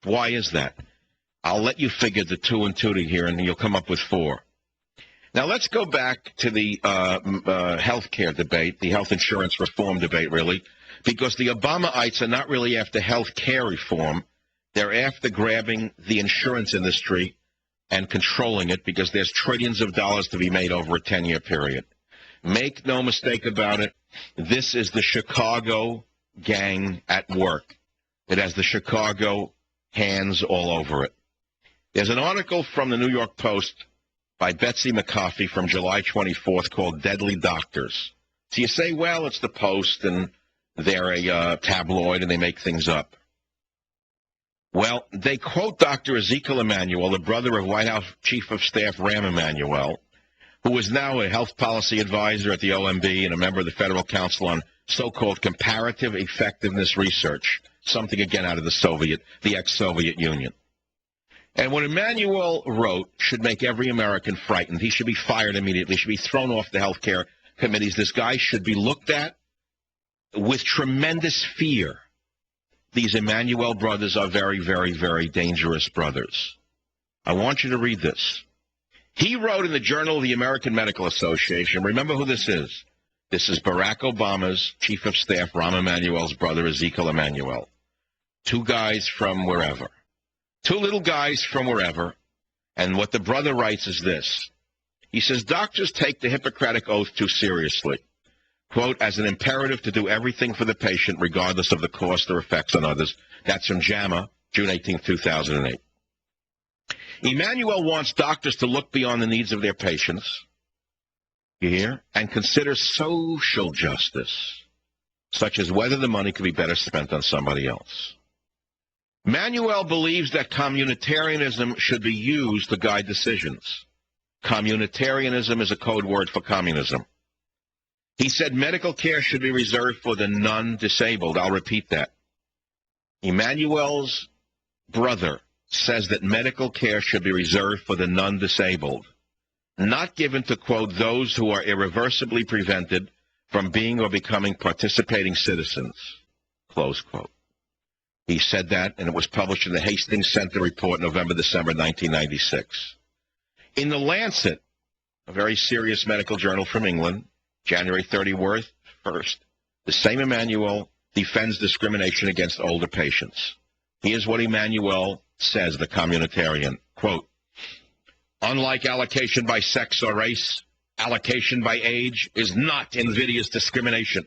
Why is that? I'll let you figure the 2 and 2 here, and you'll come up with 4. Now, let's go back to the health care debate, the health insurance reform debate, really, because the Obamaites are not really after health care reform. They're after grabbing the insurance industry and controlling it because there's trillions of dollars to be made over a 10-year period. Make no mistake about it, this is the Chicago gang at work. It has the Chicago hands all over it. There's an article from the New York Post by Betsy McCarthy from July 24th called Deadly Doctors. So you say, well, it's the Post, and they're a tabloid, and they make things up. Well, they quote Dr. Ezekiel Emanuel, the brother of White House Chief of Staff Rahm Emanuel, who is now a health policy advisor at the OMB and a member of the Federal Council on so-called comparative effectiveness research, something again out of the ex-Soviet Union. And what Emanuel wrote should make every American frightened. He should be fired immediately. He should be thrown off the health care committees. This guy should be looked at with tremendous fear. These Emanuel brothers are very, very, very dangerous brothers. I want you to read this. He wrote in the Journal of the American Medical Association, remember who this is. This is Barack Obama's Chief of Staff, Rahm Emanuel's brother, Ezekiel Emanuel. 2 guys from wherever. 2 little guys from wherever. And what the brother writes is this. He says, doctors take the Hippocratic Oath too seriously. Quote, as an imperative to do everything for the patient regardless of the cost or effects on others. That's from JAMA, June 18, 2008. Emanuel wants doctors to look beyond the needs of their patients, you hear, and consider social justice, such as whether the money could be better spent on somebody else. Emanuel believes that communitarianism should be used to guide decisions. Communitarianism is a code word for communism. He said medical care should be reserved for the non-disabled. I'll repeat that. Emanuel's brother says that medical care should be reserved for the non-disabled, not given to, quote, those who are irreversibly prevented from being or becoming participating citizens, close quote. He said that, and it was published in the Hastings Center Report, November, December 1996. In The Lancet, a very serious medical journal from England, January 31st, the same Emanuel defends discrimination against older patients. Here's what Emanuel says, the communitarian, quote, unlike allocation by sex or race, allocation by age is not invidious discrimination.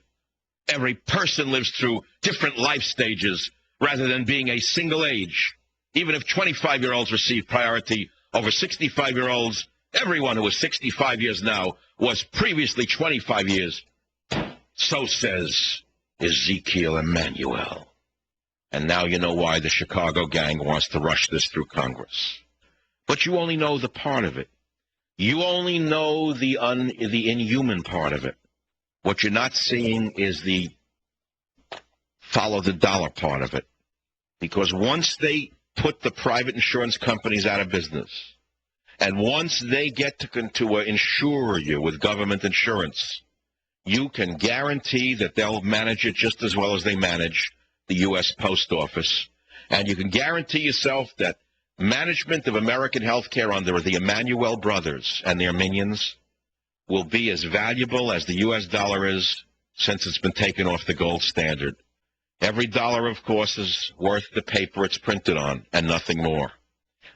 Every person lives through different life stages rather than being a single age. Even if 25-year-olds receive priority over 65-year-olds, everyone who is 65 years now was previously 25 years. So says Ezekiel Emanuel. And now you know why the Chicago gang wants to rush this through Congress. But you only know the part of it. You only know the inhuman part of it. What you're not seeing is the follow the dollar part of it. Because once they put the private insurance companies out of business, and once they get to insure you with government insurance, you can guarantee that they'll manage it just as well as they manage the U.S. Post Office. And you can guarantee yourself that management of American health care under the Emanuel brothers and their minions will be as valuable as the U.S. dollar is since it's been taken off the gold standard. Every dollar, of course, is worth the paper it's printed on and nothing more.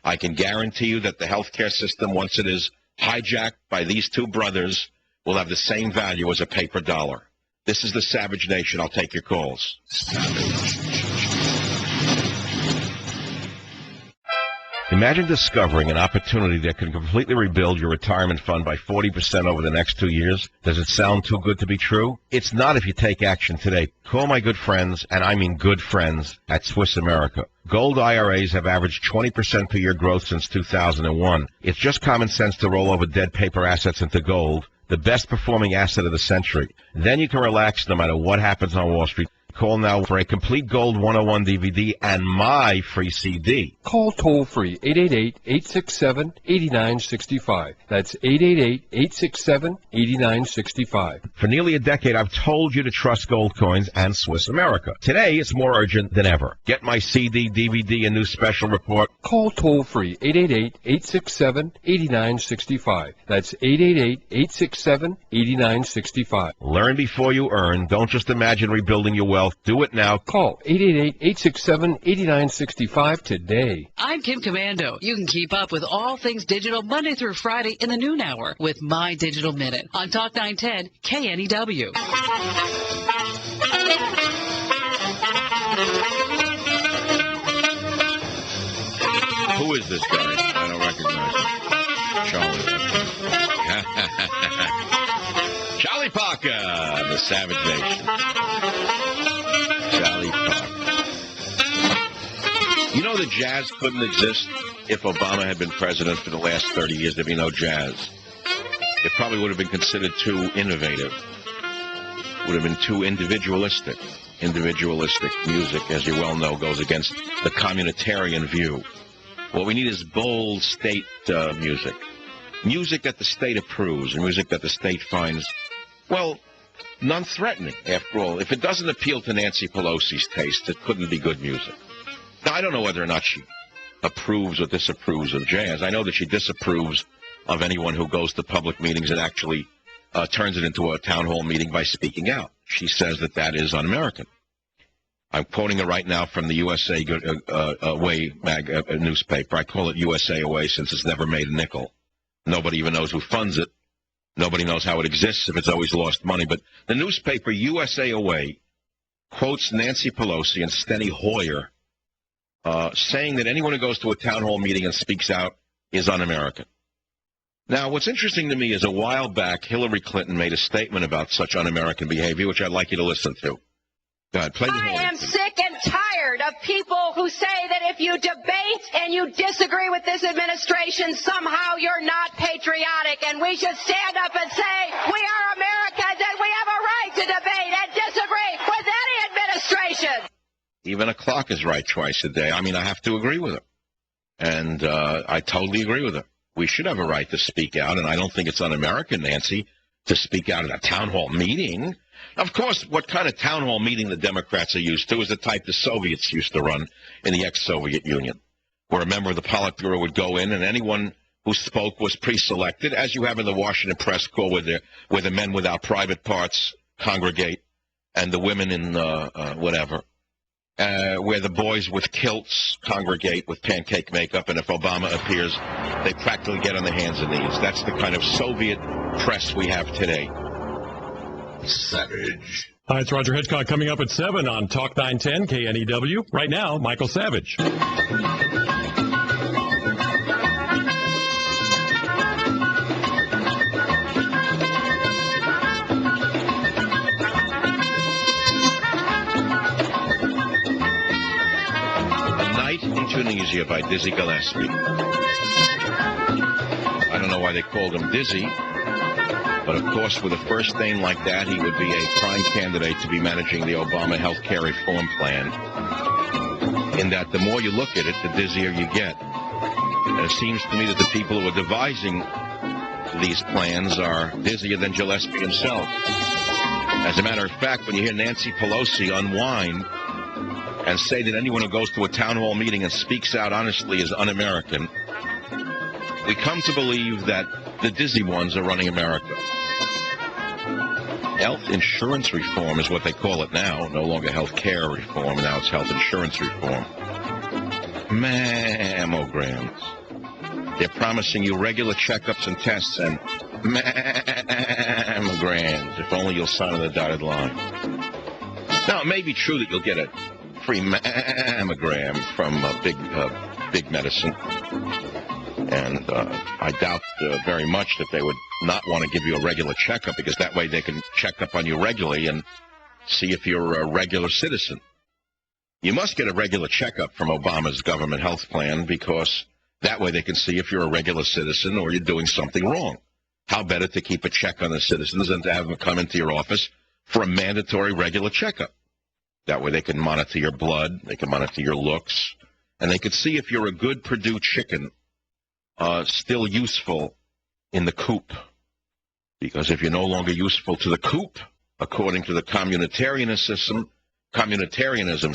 I can guarantee you that the healthcare system, once it is hijacked by these 2 brothers, will have the same value as a paper dollar. This is the Savage Nation. I'll take your calls. Imagine discovering an opportunity that can completely rebuild your retirement fund by 40% over the next 2 years. Does it sound too good to be true? It's not if you take action today. Call my good friends, and I mean good friends, at Swiss America. Gold IRAs have averaged 20% per year growth since 2001. It's just common sense to roll over dead paper assets into gold, the best performing asset of the century. Then you can relax no matter what happens on Wall Street, Call now for a complete Gold 101 DVD and my free CD. Call toll-free 888-867-8965. That's 888-867-8965. For nearly a decade, I've told you to trust gold coins and Swiss America. Today, it's more urgent than ever. Get my CD, DVD, and new special report. Call toll-free 888-867-8965. That's 888-867-8965. Learn before you earn. Don't just imagine rebuilding your wealth. Do it now. Call 888-867-8965 today. I'm Kim Commando. You can keep up with all things digital Monday through Friday in the noon hour with My Digital Minute on Talk 910 KNEW. Who is this guy? I don't recognize him. Charlie Parker, the Savage Nation. Charlie Parker. You know that jazz couldn't exist if Obama had been president for the last 30 years. There'd be no jazz. It probably would have been considered too innovative. Would have been too individualistic. Individualistic music, as you well know, goes against the communitarian view. What we need is bold state music. Music that the state approves, music that the state finds, well, non-threatening, after all. If it doesn't appeal to Nancy Pelosi's taste, it couldn't be good music. Now, I don't know whether or not she approves or disapproves of jazz. I know that she disapproves of anyone who goes to public meetings and actually turns it into a town hall meeting by speaking out. She says that that is un-American. I'm quoting her right now from the USA Away newspaper. I call it USA Away since it's never made a nickel. Nobody even knows who funds it. Nobody knows how it exists if it's always lost money. But the newspaper USA Away quotes Nancy Pelosi and Steny Hoyer saying that anyone who goes to a town hall meeting and speaks out is un-American. Now, what's interesting to me is a while back, Hillary Clinton made a statement about such un-American behavior, which I'd like you to listen to. Go ahead, play the I am sick and tired of people who say that if you debate and you disagree with this administration, somehow you're not patriotic, and we should stand up and say we are Americans and we have a right to debate and disagree with any administration. Even a clock is right twice a day. I mean, I have to agree with her. And I totally agree with her. We should have a right to speak out, and I don't think it's un-American, Nancy, to speak out at a town hall meeting. Of course, what kind of town hall meeting the Democrats are used to is the type the Soviets used to run in the ex-Soviet Union, where a member of the Politburo would go in, and anyone who spoke was pre-selected, as you have in the Washington Press Corps, where the men without private parts congregate, and the women in whatever. Where the boys with kilts congregate with pancake makeup, and if Obama appears, they practically get on their hands and knees. That's the kind of Soviet press we have today. Savage. Hi, it's Roger Hitchcock coming up at 7 on Talk 910 KNEW. Right now, Michael Savage. In Tunisia by Dizzy Gillespie. I don't know why they called him Dizzy, but of course with a first name like that, he would be a prime candidate to be managing the Obama health care reform plan, in that the more you look at it, the dizzier you get. And it seems to me that the people who are devising these plans are dizzier than Gillespie himself. As a matter of fact, when you hear Nancy Pelosi unwind and say that anyone who goes to a town hall meeting and speaks out honestly is un-American, we come to believe that the dizzy ones are running America. Health insurance reform is what they call it now. No longer health care reform. Now it's health insurance reform. Mammograms. They're promising you regular checkups and tests and mammograms. If only you'll sign on the dotted line. Now, it may be true that you'll get a free mammogram from big medicine, and I doubt very much that they would not want to give you a regular checkup, because that way they can check up on you regularly and see if you're a regular citizen. You must get a regular checkup from Obama's government health plan, because that way they can see if you're a regular citizen or you're doing something wrong. How better to keep a check on the citizens than to have them come into your office for a mandatory regular checkup? That way they can monitor your blood, they can monitor your looks, and they could see if you're a good Purdue chicken, still useful in the coop. Because if you're no longer useful to the coop, according to the communitarianism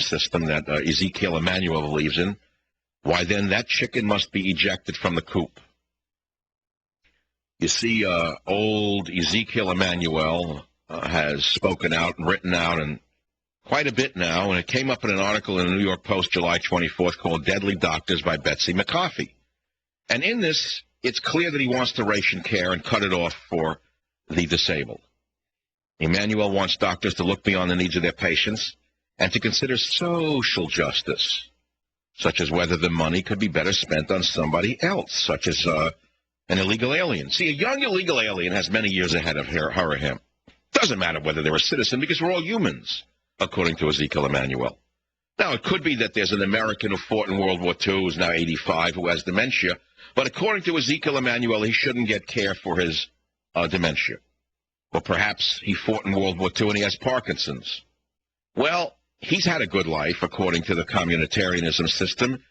system that Ezekiel Emanuel believes in, why then that chicken must be ejected from the coop. You see, old Ezekiel Emanuel has spoken out and written out and quite a bit now, and it came up in an article in the New York Post July 24th called Deadly Doctors by Betsy McCarthy. And in this, it's clear that he wants to ration care and cut it off for the disabled. Emmanuel wants doctors to look beyond the needs of their patients and to consider social justice, such as whether the money could be better spent on somebody else, such as an illegal alien. See, a young illegal alien has many years ahead of her or him. Doesn't matter whether they're a citizen, because we're all humans, according to Ezekiel Emanuel. Now, it could be that there's an American who fought in World War II, who's now 85, who has dementia, but according to Ezekiel Emanuel, he shouldn't get care for his dementia. Or perhaps he fought in World War II and he has Parkinson's. Well, he's had a good life, according to the communitarianism system,